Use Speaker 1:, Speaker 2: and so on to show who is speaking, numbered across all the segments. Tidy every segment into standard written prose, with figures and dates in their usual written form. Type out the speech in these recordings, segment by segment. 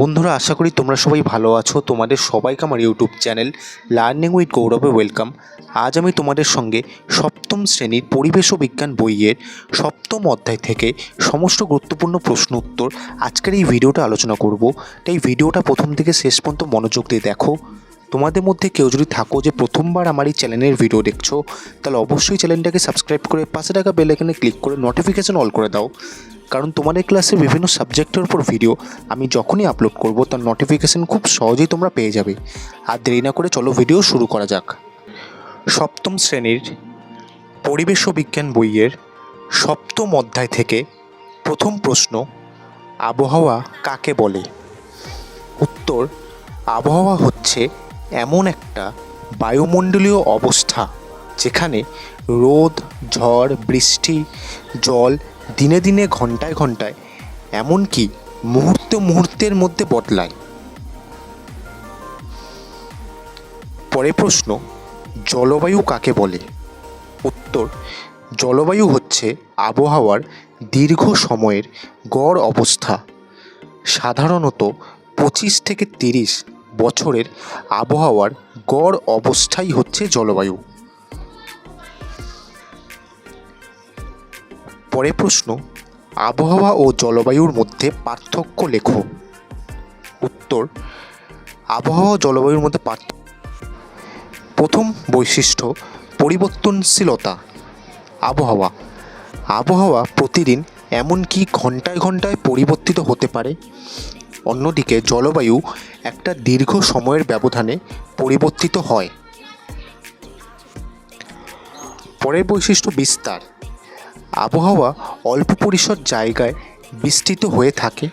Speaker 1: বন্ধুরা, আশা করি তোমরা সবাই ভালো আছো। তোমাদের সবাইকে আমার ইউটিউব চ্যানেল লার্নিং উইথ গৌরবে ওয়েলকাম। আজ আমি তোমাদের সঙ্গে সপ্তম শ্রেণীর পরিবেশ ও বিজ্ঞান বইয়ের সপ্তম অধ্যায় থেকে সমস্ত গুরুত্বপূর্ণ প্রশ্ন উত্তর আজকের এই ভিডিওটা আলোচনা করব। তাই ভিডিওটা প্রথম থেকে শেষ পর্যন্ত মনোযোগ দিয়ে দেখো। তোমাদের মধ্যে কেউ যদি থাকো যে প্রথমবার আমার এই চ্যানেলের ভিডিও দেখছো, তাহলে অবশ্যই চ্যানেলটাকে সাবস্ক্রাইব করে পাশে থাকা বেল আইকনে ক্লিক করে নোটিফিকেশন অল করে দাও। কারণ তোমাদের ক্লাসে বিভিন্ন সাবজেক্টের উপর ভিডিও আমি যখনই আপলোড করব তার নোটিফিকেশান খুব সহজেই তোমরা পেয়ে যাবে। আর দেরি না করে চলো ভিডিও শুরু করা যাক। সপ্তম শ্রেণীর পরিবেশ ও বিজ্ঞান বইয়ের সপ্তম অধ্যায় থেকে প্রথম প্রশ্ন, আবহাওয়া কাকে বলে? উত্তর, আবহাওয়া হচ্ছে এমন একটা বায়ুমণ্ডলীয় অবস্থা যেখানে রোদ, ঝড়, বৃষ্টি, জল দিনে দিনে ঘন্টায় ঘন্টায় এমনকি মুহূর্তের মধ্যে বদলায়। পরের প্রশ্ন, জলবায়ু কাকে বলে? উত্তর, জলবায়ু হচ্ছে আবহাওয়ার দীর্ঘ সময়ের গড় অবস্থা। সাধারণত 25 থেকে 30 বছরের আবহাওয়ার গড় অবস্থাই হচ্ছে জলবায়ু। পরের প্রশ্ন, আবহাওয়া ও জলবায়ুর মধ্যে পার্থক্য লেখো। উত্তর, আবহাওয়া ও জলবায়ুর মধ্যে পার্থক্য। প্রথম বৈশিষ্ট্য, পরিবর্তনশীলতা। আবহাওয়া প্রতিদিন এমনকি ঘন্টায় ঘন্টায় পরিবর্তিত হতে পারে। অন্যদিকে জলবায়ু একটা দীর্ঘ সময়ের ব্যবধানে পরিবর্তিত হয়। পরের বৈশিষ্ট্য, বিস্তার। আবহাওয়া অল্প পরিসর জায়গায় বিস্তৃত হয়ে থাকে,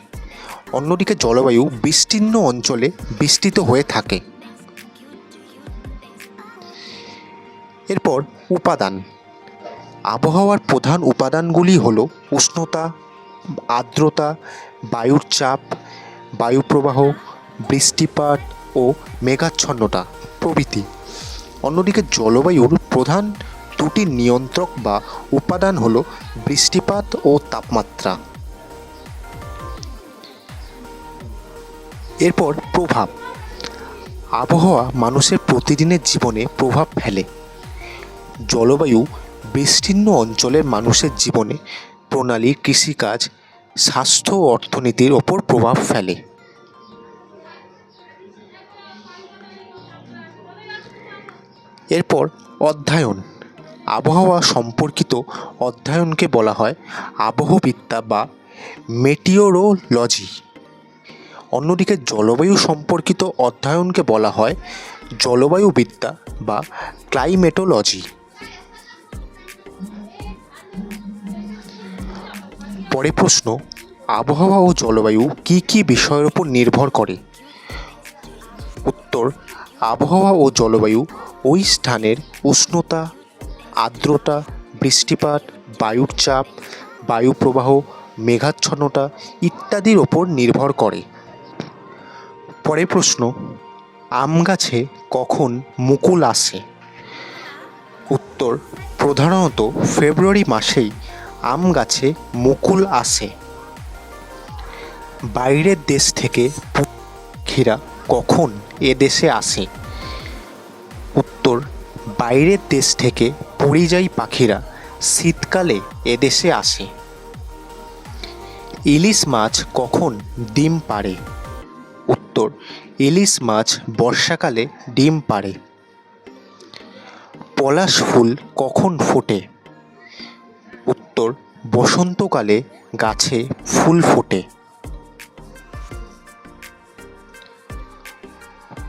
Speaker 1: অন্যদিকে জলবায়ু বিস্তীর্ণ অঞ্চলে বিস্তৃত হয়ে থাকে। এরপর উপাদান। আবহাওয়ার প্রধান উপাদানগুলি হলো উষ্ণতা, আর্দ্রতা, বায়ুর চাপ, বায়ুপ্রবাহ, বৃষ্টিপাত ও মেঘাচ্ছন্নতা প্রভৃতি। অন্যদিকে জলবায়ুর প্রধান দুটি নিয়ন্ত্রক বা উপাদান হল বৃষ্টিপাত ও তাপমাত্রা। এরপর প্রভাব। আবহাওয়া মানুষের প্রতিদিনের জীবনে প্রভাব ফেলে। জলবায়ু বিস্তীর্ণ অঞ্চলের মানুষের জীবনে প্রণালী, কৃষিকাজ, স্বাস্থ্য ও অর্থনীতির ওপর প্রভাব ফেলে। এরপর অধ্যয়ন। আবহাওয়া সম্পর্কিত অধ্যয়নকে বলা হয় আবহবিদ্যা বা মেটিওরোলজি। অন্যদিকে জলবায়ু সম্পর্কিত অধ্যয়নকে বলা হয় জলবায়ুবিদ্যা বা ক্লাইমেটোলজি। পরের প্রশ্ন, আবহাওয়া ও জলবায়ু কী কী বিষয়ের উপর নির্ভর করে? উত্তর, আবহাওয়া ও জলবায়ু ওই স্থানের উষ্ণতা, আর্দ্রতা, বৃষ্টিপাত, বায়ুর চাপ, বায়ুপ্রবাহ, মেঘাচ্ছন্নতা ইত্যাদির ওপর নির্ভর করে। পরের প্রশ্ন, আম গাছে কখন মুকুল আসে? উত্তর, প্রধানত ফেব্রুয়ারি মাসেই আম গাছে মুকুল আসে। বাইরের দেশ থেকে পাখিরা কখন এদেশে আসে? উত্তর, বাইরের দেশ থেকে পরিযায়ী পাখিরা শীতকালে এদেশে আসে। ইলিশ মাছ কখন ডিম পাড়ে? উত্তর, ইলিশ মাছ বর্ষাকালে ডিম পাড়ে। পলাশ ফুল কখন ফোটে? উত্তর, বসন্তকালে গাছে ফুল ফোটে।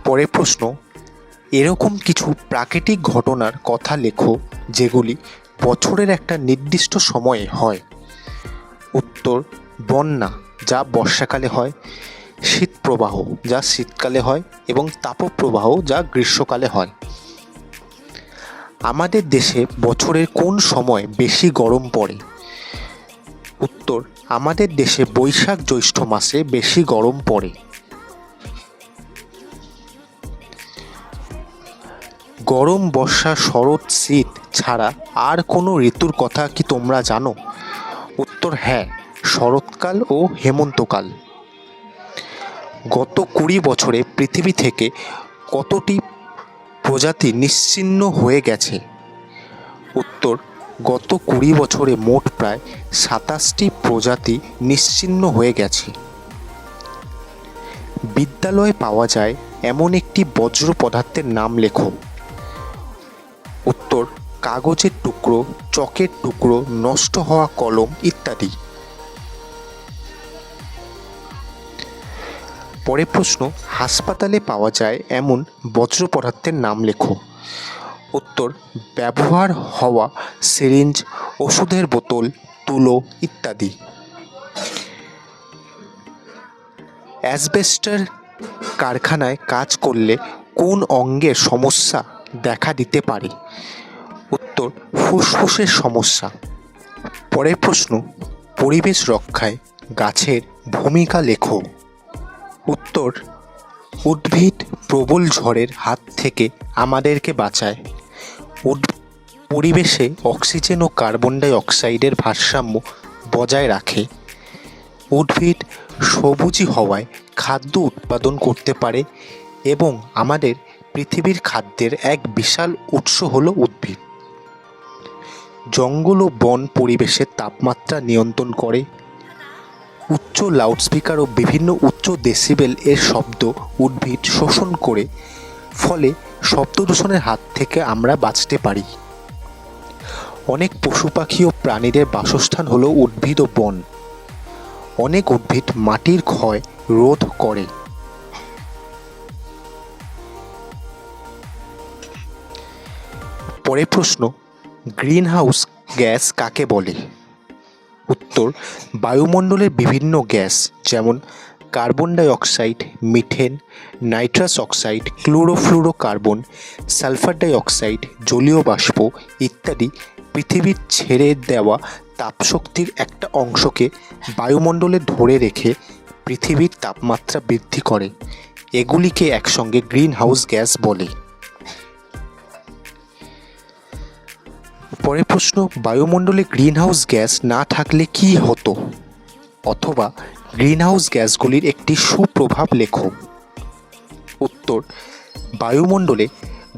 Speaker 1: পরের প্রশ্ন, এরকম কিছু প্রাকৃতিক ঘটনার কথা লেখো যেগুলি বছরের একটা নির্দিষ্ট সময়ে হয়। উত্তর, বন্যা যা বর্ষাকালে হয়, শীতপ্রবাহ যা শীতকালে হয় এবং তাপপ্রবাহ যা গ্রীষ্মকালে হয়। আমাদের দেশে বছরের কোন সময় বেশি গরম পড়ে? উত্তর, আমাদের দেশে বৈশাখ জ্যৈষ্ঠ মাসে বেশি গরম পড়ে। গরম, বর্ষা, শরৎ, শীত ছাড়া আর কোনো ঋতুর কথা কি তোমরা জানো? উত্তর, হ্যাঁ, শরৎকাল ও হেমন্তকাল। গত 20 বছরে পৃথিবী থেকে কতটি প্রজাতি নিশ্চিহ্ন হয়ে গেছে? উত্তর, গত 20 বছরে মোট প্রায় 27টি প্রজাতি নিশ্চিহ্ন হয়ে গেছে। বিদ্যালয়ে পাওয়া যায় এমন একটি বজ্র পদার্থের নাম লেখো। উত্তর, কাগজের টুকরো, চকের টুকরো, নষ্ট হওয়া কলম ইত্যাদি। পরের প্রশ্ন, হাসপাতালে পাওয়া যায় এমন বজ্র পদার্থের নাম লেখো। উত্তর, ব্যবহার হওয়া সিরিঞ্জ, ওষুধের বোতল, তুলো ইত্যাদি। অ্যাসবেস্টর কারখানায় কাজ করলে কোন অঙ্গের সমস্যা দেখা দিতে পারে? উত্তর, ফুসফুসের সমস্যা। পরের প্রশ্ন, পরিবেশ রক্ষায় গাছের ভূমিকা লেখো। উত্তর, উদ্ভিদ প্রবল ঝড়ের হাত থেকে আমাদেরকে বাঁচায়। পরিবেশে অক্সিজেন ও কার্বন ডাই অক্সাইডের ভারসাম্য বজায় রাখে। উদ্ভিদ সবুজই হওয়ায় খাদ্য উৎপাদন করতে পারে এবং আমাদের পৃথিবীর খাদ্যের এক বিশাল উৎস হল উদ্ভিদ। জঙ্গল ও বন পরিবেশের তাপমাত্রা নিয়ন্ত্রণ করে। উচ্চ লাউডস্পিকার ও বিভিন্ন উচ্চ ডেসিবেল এর শব্দ উদ্ভিদ শোষণ করে, ফলে শব্দ দূষণের হাত থেকে আমরা বাঁচতে পারি। অনেক পশু পাখি ও প্রাণীদের বাসস্থান হলো উদ্ভিদ ও বন। অনেক উদ্ভিদ মাটির ক্ষয় রোধ করে। পরের প্রশ্ন, গ্রিন হাউস গ্যাস কাকে বলে? উত্তর, বায়ুমণ্ডলের বিভিন্ন গ্যাস যেমন carbon dioxide, methane, nitrous oxide, chlorofluorocarbon, sulphur dioxide, জলীয় বাষ্প ইত্যাদি পৃথিবীর ছেড়ে দেওয়া তাপশক্তির একটা অংশকে বায়ুমণ্ডলে ধরে রেখে পৃথিবীর তাপমাত্রা বৃদ্ধি করে। এগুলিকে একসঙ্গে গ্রিন হাউস গ্যাস বলে। পরের প্রশ্ন, বায়ুমণ্ডলে গ্রিন হাউস গ্যাস না থাকলে কি হতো? অথবা গ্রিন হাউস গ্যাসগুলির একটি সুপ্রভাব লেখো। উত্তর, বায়ুমণ্ডলে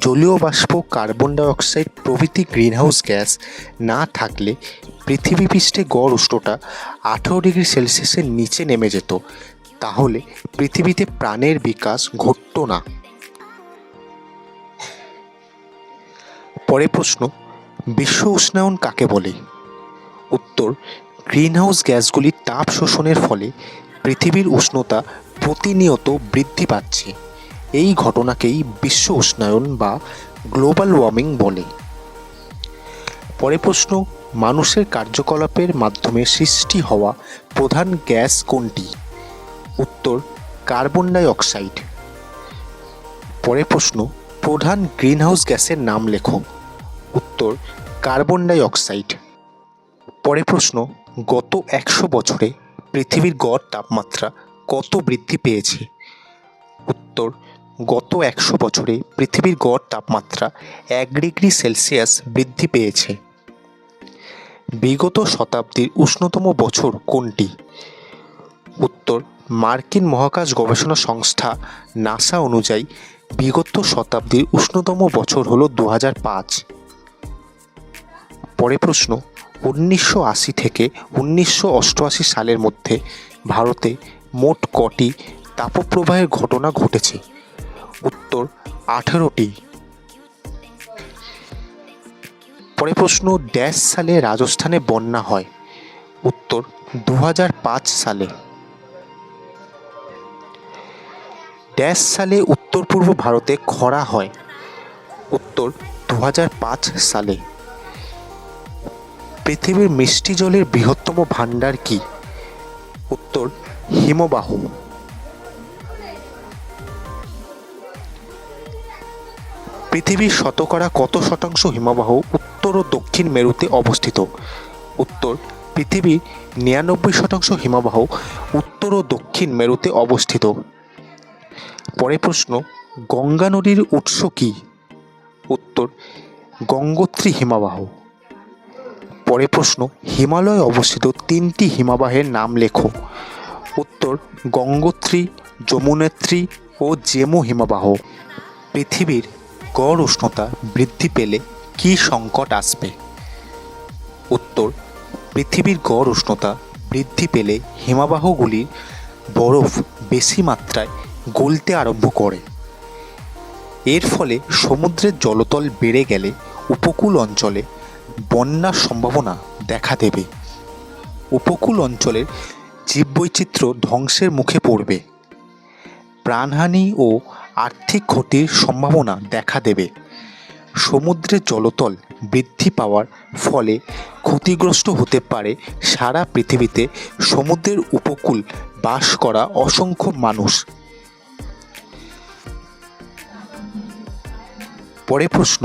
Speaker 1: জলীয় বাষ্প, কার্বন ডাই অক্সাইড প্রভৃতি গ্রিন হাউস গ্যাস না থাকলে পৃথিবী পৃষ্ঠে গড় উষ্ণতা 18 ডিগ্রি সেলসিয়াসের নিচে নেমে যেত। তাহলে পৃথিবীতে প্রাণের বিকাশ ঘটতো না। পরের প্রশ্ন, বিশ্ব উষ্ণায়ন কাকে বলে? উত্তর, গ্রিন হাউস গ্যাসগুলির তাপ শোষণের ফলে পৃথিবীর উষ্ণতা প্রতিনিয়ত বৃদ্ধি পাচ্ছে। এই ঘটনাকেই বিশ্ব উষ্ণায়ন বা গ্লোবাল ওয়ার্মিং বলে। পরের প্রশ্ন, মানুষের কার্যকলাপের মাধ্যমে সৃষ্টি হওয়া প্রধান গ্যাস কোনটি? উত্তর, কার্বন ডাই অক্সাইড। পরের প্রশ্ন, প্রধান গ্রিনহাউস গ্যাসের নাম লেখো। উত্তর, কার্বন ডাই অক্সাইড। পরের প্রশ্ন, গত 100 বছরে পৃথিবীর গড় তাপমাত্রা কত বৃদ্ধি পেয়েছে? উত্তর, গত 100 বছরে পৃথিবীর গড় তাপমাত্রা 1 ডিগ্রি সেলসিয়াস বৃদ্ধি পেয়েছে। বিগত শতাব্দীর উষ্ণতম বছর কোনটি? উত্তর, মার্কিন মহাকাশ গবেষণা সংস্থা নাসা অনুযায়ী বিগত শতাব্দীর উষ্ণতম বছর হল 2005। পরের প্রশ্ন, 1980 থেকে 1988 সালের মধ্যে ভারতে মোট কটি তাপপ্রবাহের ঘটনা ঘটেছে? উত্তর, 18টি। পরের প্রশ্ন, ড্যাশ সালে রাজস্থানে বন্যা হয়? উত্তর, 2005 সালে। ড্যাশ সালে উত্তর পূর্ব ভারতে খরা হয়? উত্তর, 2005 সালে। পৃথিবীর মিষ্টি জলের বৃহত্তম ভাণ্ডার কি? উত্তর, হিমবাহ। পৃথিবীর শতকরা কত শতাংশ হিমবাহ উত্তর ও দক্ষিণ মেরুতে অবস্থিত? উত্তর, পৃথিবীর 99% হিমবাহ উত্তর ও দক্ষিণ মেরুতে অবস্থিত। পরের প্রশ্ন, গঙ্গা নদীর উৎস কি? উত্তর, গঙ্গোত্রী হিমবাহ। পরের প্রশ্ন, হিমালয়ে অবস্থিত 3টি হিমবাহের নাম লেখো। উত্তর, গঙ্গোত্রী, যমুনেত্রী ও জেমু হিমবাহ। পৃথিবীর গড় উষ্ণতা বৃদ্ধি পেলে কী সংকট আসবে? উত্তর, পৃথিবীর গড় উষ্ণতা বৃদ্ধি পেলে হিমবাহগুলির বরফ বেশি মাত্রায় গলতে আরম্ভ করে। এর ফলে সমুদ্রের জলতল বেড়ে গেলে উপকূল অঞ্চলে বন্যার সম্ভাবনা দেখা দেবে। উপকূল অঞ্চলের জীববৈচিত্র্য ধ্বংসের মুখে পড়বে। প্রাণহানি ও আর্থিক ক্ষতির সম্ভাবনা দেখা দেবে। সমুদ্রের জলতল বৃদ্ধি পাওয়ার ফলে ক্ষতিগ্রস্ত হতে পারে সারা পৃথিবীতে সমুদ্রের উপকূল বাস করা অসংখ্য মানুষ। পরের প্রশ্ন,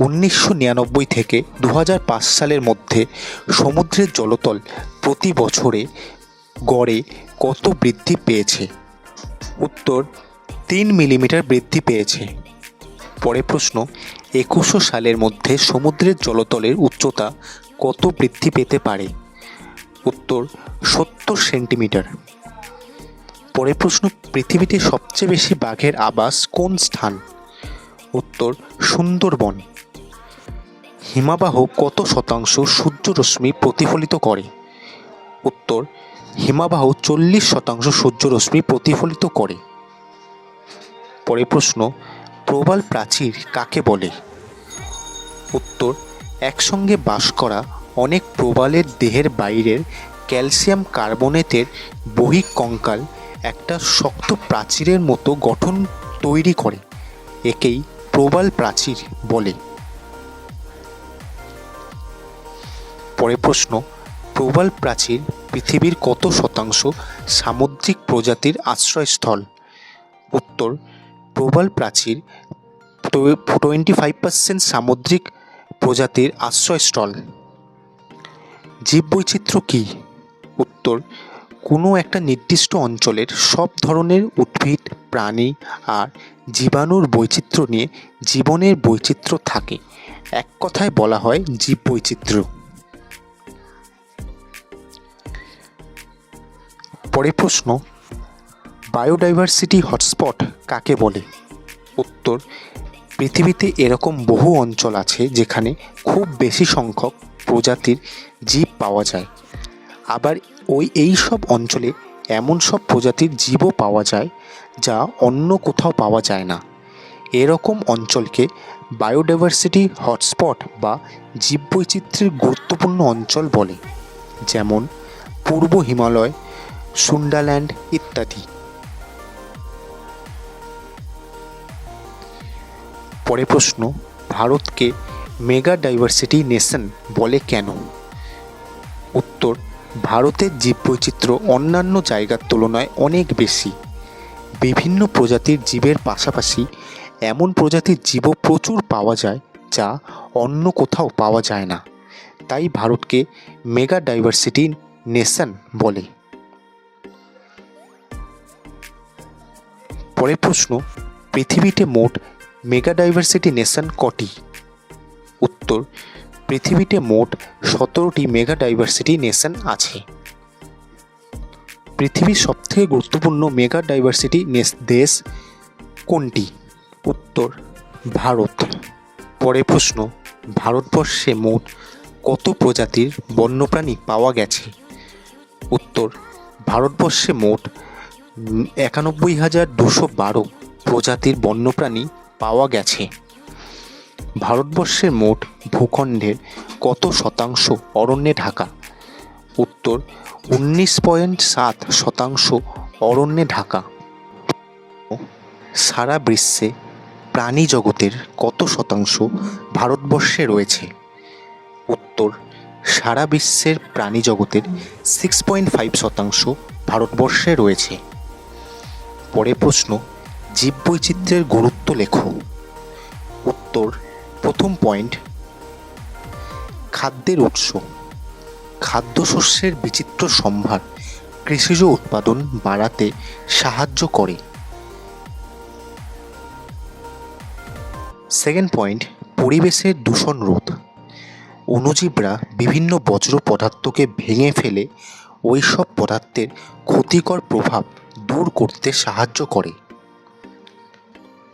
Speaker 1: 1999 থেকে 2005 সালের মধ্যে সমুদ্রের জলতল প্রতি বছরে গড়ে কত বৃদ্ধি পেয়েছে? উত্তর, 3 মিলিমিটার বৃদ্ধি পেয়েছে। পরের প্রশ্ন, 2100 সালের মধ্যে সমুদ্রের জলতলের উচ্চতা কত বৃদ্ধি পেতে পারে? উত্তর, 70 সেন্টিমিটার। পরের প্রশ্ন, পৃথিবীতে সবচেয়ে বেশি বাঘের আবাস কোন স্থান? উত্তর, সুন্দরবন। হিমবাহ কত শতাংশ সূর্যরশ্মি প্রতিফলিত করে? উত্তর, হিমবাহ 40% সূর্যরশ্মি প্রতিফলিত করে। পরের প্রশ্ন, প্রবাল প্রাচীর কাকে বলে? উত্তর, একসঙ্গে বাস করা অনেক প্রবালের দেহের বাইরের ক্যালসিয়াম কার্বনেটের বহিঃকঙ্কাল একটা শক্ত প্রাচীরের মতো গঠন তৈরি করে। একেই প্রবাল প্রাচীর বলে। পরের প্রশ্ন, প্রবাল প্রাচীর পৃথিবীর কত শতাংশ সামুদ্রিক প্রজাতির আশ্রয়স্থল? উত্তর, প্রবাল প্রাচীর 25% সামুদ্রিক প্রজাতির আশ্রয়স্থল। জীববৈচিত্র্য কী? উত্তর, কোনো একটা নির্দিষ্ট অঞ্চলের সব ধরনের উদ্ভিদ, প্রাণী আর জীবাণুর বৈচিত্র্য নিয়ে জীবনের বৈচিত্র্য থাকে। এক কথায় বলা হয় জীববৈচিত্র্য। পরের প্রশ্ন, বায়োডাইভার্সিটি হটস্পট কাকে বলে? উত্তর, পৃথিবীতে এরকম বহু অঞ্চল আছে যেখানে খুব বেশি সংখ্যক প্রজাতির জীব পাওয়া যায়। আবার এই সব অঞ্চলে এমন সব প্রজাতির জীবও পাওয়া যায় যা অন্য কোথাও পাওয়া যায় না। এরকম অঞ্চলকে বায়োডাইভার্সিটি হটস্পট বা জীববৈচিত্র্যের গুরুত্বপূর্ণ অঞ্চল বলে, যেমন পূর্ব হিমালয়, সুন্ডারল্যান্ড ইত্যাদি। পরের প্রশ্ন, ভারতকে মেগা ডাইভার্সিটি নেশন বলে কেন? উত্তর, ভারতের জীববৈচিত্র্য অন্যান্য জায়গার তুলনায় অনেক বেশি। বিভিন্ন প্রজাতির জীবের পাশাপাশি এমন প্রজাতির জীবও প্রচুর পাওয়া যায় যা অন্য কোথাও পাওয়া যায় না। তাই ভারতকে মেগা ডাইভার্সিটি নেশন বলে। পরের প্রশ্ন, পৃথিবীতে মোট মেগা ডাইভার্সিটি নেশন কটি? উত্তর, পৃথিবীতে মোট 17টি মেগা ডাইভার্সিটি নেশন আছে। পৃথিবীর সবথেকে গুরুত্বপূর্ণ মেগা ডাইভার্সিটি দেশ কোনটি? উত্তর, ভারত। পরের প্রশ্ন, ভারতবর্ষে মোট কত প্রজাতির বন্যপ্রাণী পাওয়া গেছে? উত্তর, ভারতবর্ষে মোট 91,212 প্রজাতির বন্যপ্রাণী পাওয়া গেছে। ভারতবর্ষের মোট ভূখণ্ডের কত শতাংশ অরণ্যে ঢাকা? উত্তর, 19.7% অরণ্যে ঢাকা। সারা বিশ্বে প্রাণী জগতের কত শতাংশ ভারতবর্ষে রয়েছে? উত্তর, সারা বিশ্বের প্রাণী জগতের 6.5% ভারতবর্ষে রয়েছে। পরের প্রশ্ন, জীববৈচিত্র্যের গুরুত্ব লেখো। উত্তর, প্রথম পয়েন্ট, খাদ্যের উৎস। খাদ্যশস্যের বিচিত্র সম্ভার কৃষিজ উৎপাদন বাড়াতে সাহায্য করে। সেকেন্ড পয়েন্ট, পরিবেশের দূষণ রোধ। অণুজীবরা বিভিন্ন বজ্র পদার্থকে ভেঙে ফেলে ওই সব পদার্থের ক্ষতিকর প্রভাব দূর করতে সাহায্য করে।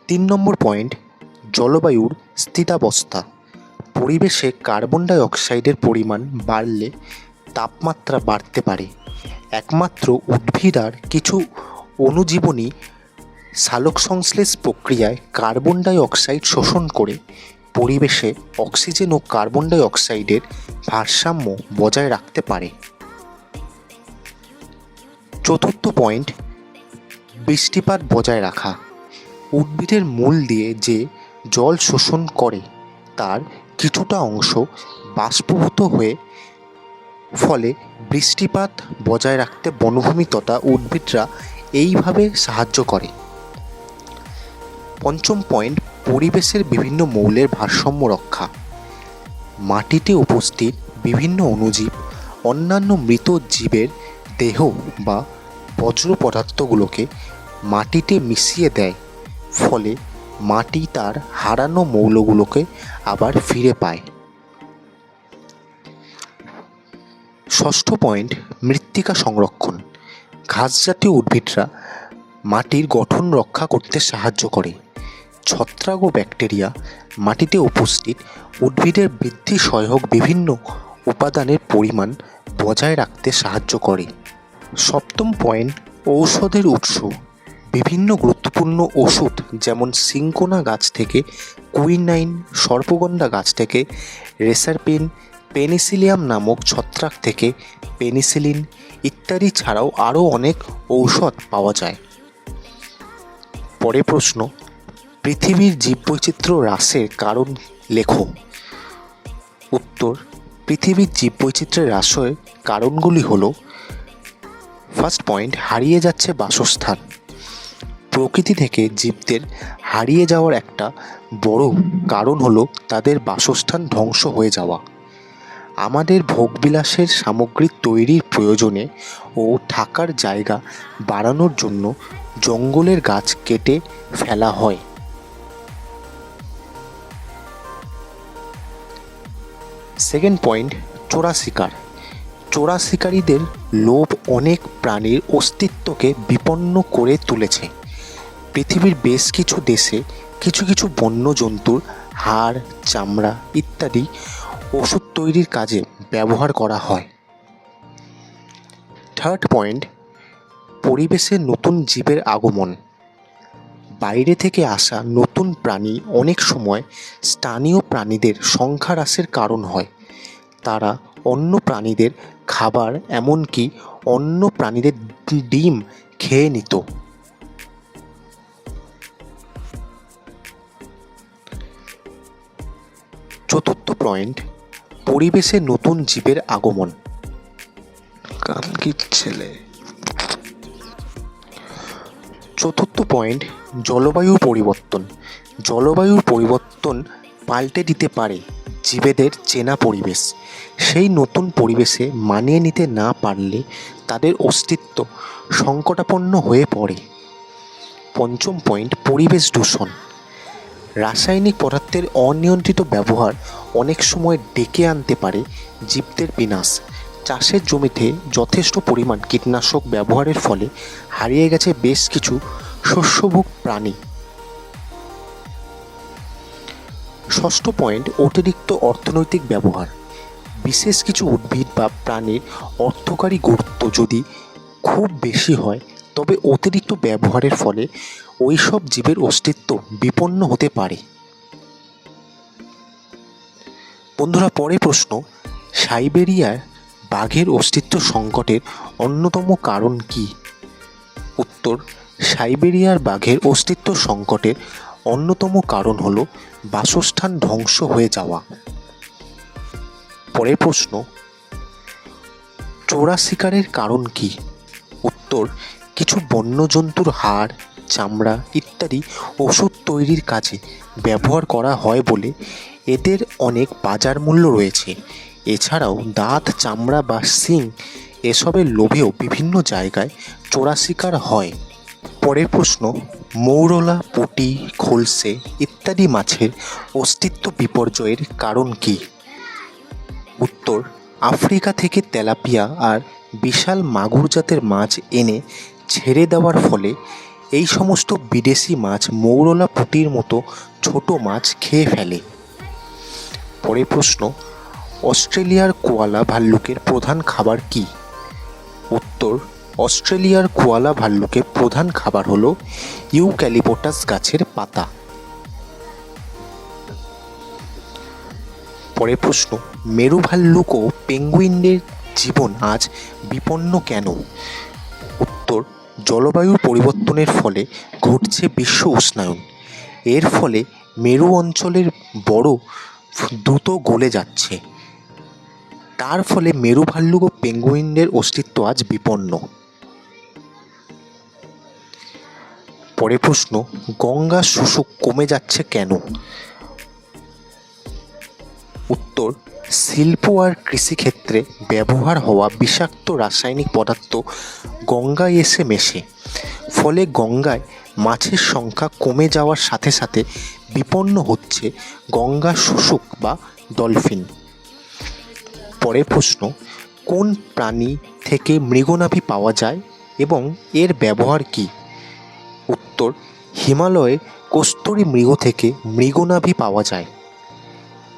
Speaker 1: 3 নম্বর পয়েন্ট, জলবায়ুর স্থিতাবস্থা। পরিবেশে কার্বন ডাই অক্সাইডের পরিমাণ বাড়লে তাপমাত্রা বাড়তে পারে। একমাত্র উদ্ভিদ আর কিছু অণুজীবনী সালোকসংশ্লেষ প্রক্রিয়ায় কার্বন ডাই অক্সাইড শোষণ করে পরিবেশে অক্সিজেন ও কার্বন ডাই অক্সাইডের ভারসাম্য বজায় রাখতে পারে। 4র্থ পয়েন্ট, বৃষ্টিপাত বজায় রাখা। উদ্ভিদের মূল দিয়ে যে জল শোষণ করে তার কিছুটা অংশ বাষ্পীভূত হয়ে ফলে বৃষ্টিপাত বজায় রাখতে বনভূমি তথা উদ্ভিদরা এইভাবে সাহায্য করে। 5ম পয়েন্ট, পরিবেশের বিভিন্ন মৌলের ভারসাম্য রক্ষা। মাটিতে উপস্থিত বিভিন্ন অণুজীব অন্যান্য মৃত জীবের দেহ বা বজ্র পদার্থগুলোকে মাটিতে মিশিয়ে দেয়, ফলে মাটি তার হারানো মৌলগুলোকে আবার ফিরে পায়। 6ষ্ঠ পয়েন্ট, মৃত্তিকা সংরক্ষণ। ঘাসজাতীয় উদ্ভিদরা মাটির গঠন রক্ষা করতে সাহায্য করে। ছত্রাক ও ব্যাকটেরিয়া মাটিতে উপস্থিত উদ্ভিদের বৃদ্ধি সহায়ক বিভিন্ন উপাদানের পরিমাণ বজায় রাখতে সাহায্য করে। 7ম পয়েন্ট, ঔষধের উৎস। বিভিন্ন গুরুত্বপূর্ণ ওষুধ যেমন সিনকোনা গাছ থেকে কুইনাইন, সর্পগন্ধা গাছ থেকে রেসারপিন, পেনিসিলিয়াম নামক ছত্রাক থেকে পেনিসিলিন ইত্যাদি ছাড়াও আরও অনেক ঔষধ পাওয়া যায়। পরের প্রশ্ন, পৃথিবীর জীববৈচিত্র্য হ্রাসের কারণ লেখো। উত্তর, পৃথিবীর জীববৈচিত্র্যের হ্রাসের কারণগুলি হলো: ফার্স্ট পয়েন্ট, হারিয়ে যাচ্ছে বাসস্থান। প্রকৃতি থেকে জীবদের হারিয়ে যাওয়ার একটা বড় কারণ হলো তাদের বাসস্থান ধ্বংস হয়ে যাওয়া। আমাদের ভোগবিলাসের সামগ্রী তৈরির প্রয়োজনে ও থাকার জায়গা বাড়ানোর জন্য জঙ্গলের গাছ কেটে ফেলা হয়। সেকেন্ড পয়েন্ট, চোরা শিকার। চোরা শিকারীদের লোভ অনেক প্রাণীর অস্তিত্বকে বিপন্ন করে তুলেছে। পৃথিবীর বেশ কিছু দেশে কিছু কিছু বন্য জন্তুর হাড়, চামড়া ইত্যাদি ওষুধ তৈরির কাজে ব্যবহার করা হয়। থার্ড পয়েন্ট, পরিবেশে নতুন জীবের আগমন। বাইরে থেকে আসা নতুন প্রাণী অনেক সময় স্থানীয় প্রাণীদের সংখ্যা হ্রাসের কারণ হয়। তারা অন্য প্রাণীদের খাবার, এমনকি অন্য প্রাণীদের ডিম খেয়ে নিত। চতুর্থ পয়েন্ট, পরিবেশে নতুন জীবের আগমন। চতুর্থ পয়েন্ট, জলবায়ু পরিবর্তন। জলবায়ুর পরিবর্তন পাল্টে দিতে পারে জীবেদের চেনা পরিবেশ। সেই নতুন পরিবেশে মানিয়ে নিতে না পারলে তাদের অস্তিত্ব সংকটাপন্ন হয়ে পড়ে। পঞ্চম পয়েন্ট, পরিবেশ দূষণ। রাসায়নিক পদার্থের অনিয়ন্ত্রিত ব্যবহার অনেক সময় ডেকে আনতে পারে জীবদের বিনাশ। চাষের জমিতে যথেষ্ট পরিমাণ কীটনাশক ব্যবহারের ফলে হারিয়ে গেছে বেশ কিছু শস্যভোগ প্রাণী। ষষ্ঠ পয়েন্ট, অতিরিক্ত অর্থনৈতিক ব্যবহার। বিশেষ কিছু উদ্ভিদ বা প্রাণীর অর্থকারী গুরুত্ব যদি খুব বেশি হয় তবে অতিরিক্ত ব্যবহারের ফলে ওই সব জীবের অস্তিত্ব বিপন্ন হতে পারে। বন্ধুরা, পরের প্রশ্ন, সাইবেরিয়ার বাঘের অস্তিত্ব সংকটের অন্যতম কারণ কি? উত্তর, সাইবেরিয়ার বাঘের অস্তিত্ব সংকটের অন্যতম কারণ হল বাসস্থান ধ্বংস হয়ে যাওয়া। পরের প্রশ্ন, চোরা শিকারের কারণ কি? উত্তর, কিছু বন্যজন্তুর হাড়, চামড়া ইত্যাদি ওষুধ তৈরির কাজে ব্যবহার করা হয় বলে এদের অনেক বাজার মূল্য রয়েছে। এছাড়াও দাঁত, চামড়া বা শিং এসবের লোভেও বিভিন্ন জায়গায় চোরা শিকার হয়। পরের প্রশ্ন, মৌরলা, পুঁটি, খলসে ইত্যাদি মাছের অস্তিত্ব বিপর্যয়ের কারণ কি? উত্তর, আফ্রিকা থেকে তেলাপিয়া আর বিশাল মাগুর জাতের মাছ এনে ছেড়ে দেওয়ার ফলে এই সমস্ত বিদেশি মাছ মৌরলা পুঁটির মতো ছোট মাছ খেয়ে ফেলে। পরের প্রশ্ন, অস্ট্রেলিয়ার কোয়ালা ভাল্লুকের প্রধান খাবার কী? উত্তর, অস্ট্রেলিয়ার কোয়ালা ভাল্লুকের প্রধান খাবার হলো ইউক্যালিপটাস গাছের পাতা। পরের প্রশ্ন, মেরু ভাল্লুক ও পেঙ্গুইনদের জীবন আজ বিপন্ন কেন? উত্তর, জলবায়ু পরিবর্তনের ফলে ঘটছে বিশ্ব উষ্ণায়ন। এর ফলে মেরু অঞ্চলের বরফ দ্রুত গলে যাচ্ছে। তার ফলে মেরু ভাল্লুক ও পেঙ্গুইনদের অস্তিত্ব আজ বিপন্ন। পরের প্রশ্ন, গঙ্গা শুশুক কমে যাচ্ছে কেন? উত্তর, শিল্প আর কৃষিক্ষেত্রে ব্যবহার হওয়া বিষাক্ত রাসায়নিক পদার্থ গঙ্গায় এসে মেশে। ফলে গঙ্গায় মাছের সংখ্যা কমে যাওয়ার সাথে সাথে বিপন্ন হচ্ছে গঙ্গা শুশুক বা ডলফিন। পরের প্রশ্ন, কোন প্রাণী থেকে মৃগনাভি পাওয়া যায় এবং এর ব্যবহার কী? উত্তর, হিমালয়ে কস্তুরী মৃগ থেকে মৃগনাভি পাওয়া যায়।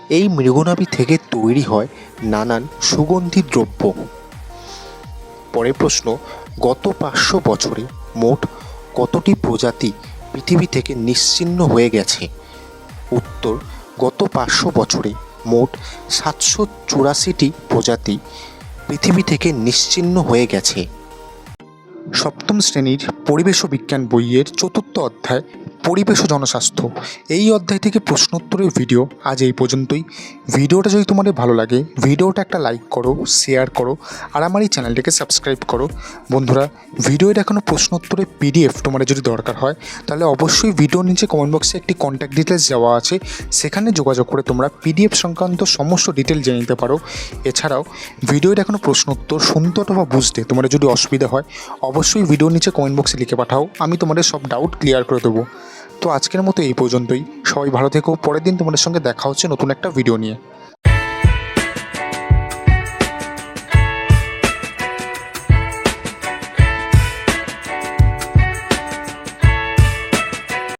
Speaker 1: এই মৃগনাভি থেকে তৈরি হয় নানান সুগন্ধি দ্রব্য। পরের প্রশ্ন, গত 500 বছরে মোট কতটি প্রজাতি পৃথিবী থেকে নিশ্চিহ্ন হয়ে গেছে? উত্তর, গত 500 বছরে মোট 784টি প্রজাতি পৃথিবী থেকে নিশ্চিহ্ন হয়ে গেছে। সপ্তম শ্রেণীর পরিবেশ ও বিজ্ঞান বইয়ের 4র্থ অধ্যায় পরিবেশ ও জনস্বাস্থ্য, এই অধ্যায় থেকে প্রশ্নোত্তরের ভিডিও আজ এই পর্যন্তই। ভিডিওটা যদি তোমাদের ভালো লাগে ভিডিওটা একটা লাইক করো, শেয়ার করো আর আমার এই চ্যানেলটাকে সাবস্ক্রাইব করো। বন্ধুরা, ভিডিওর এখনও প্রশ্নোত্তরের পিডিএফ তোমাদের যদি দরকার হয় তাহলে অবশ্যই ভিডিওর নিচে কমেন্ট বক্সে একটি কন্ট্যাক্ট ডিটেলস দেওয়া আছে, সেখানে যোগাযোগ করে তোমরা পিডিএফ সংক্রান্ত সমস্ত ডিটেল জেনে নিতে পারো। এছাড়াও ভিডিওর এখনও প্রশ্নোত্তর শুনতে অথবা বুঝতে তোমাদের যদি অসুবিধা হয় অবশ্যই ভিডিওর নিচে কমেন্ট বক্সে লিখে পাঠাও, আমি তোমাদের সব ডাউট ক্লিয়ার করে দেবো। তো আজকের মতো এই পর্যন্তই। সবাই ভালো থেকো। পরের দিন তোমাদের সঙ্গে দেখা হচ্ছে নতুন একটা ভিডিও নিয়ে।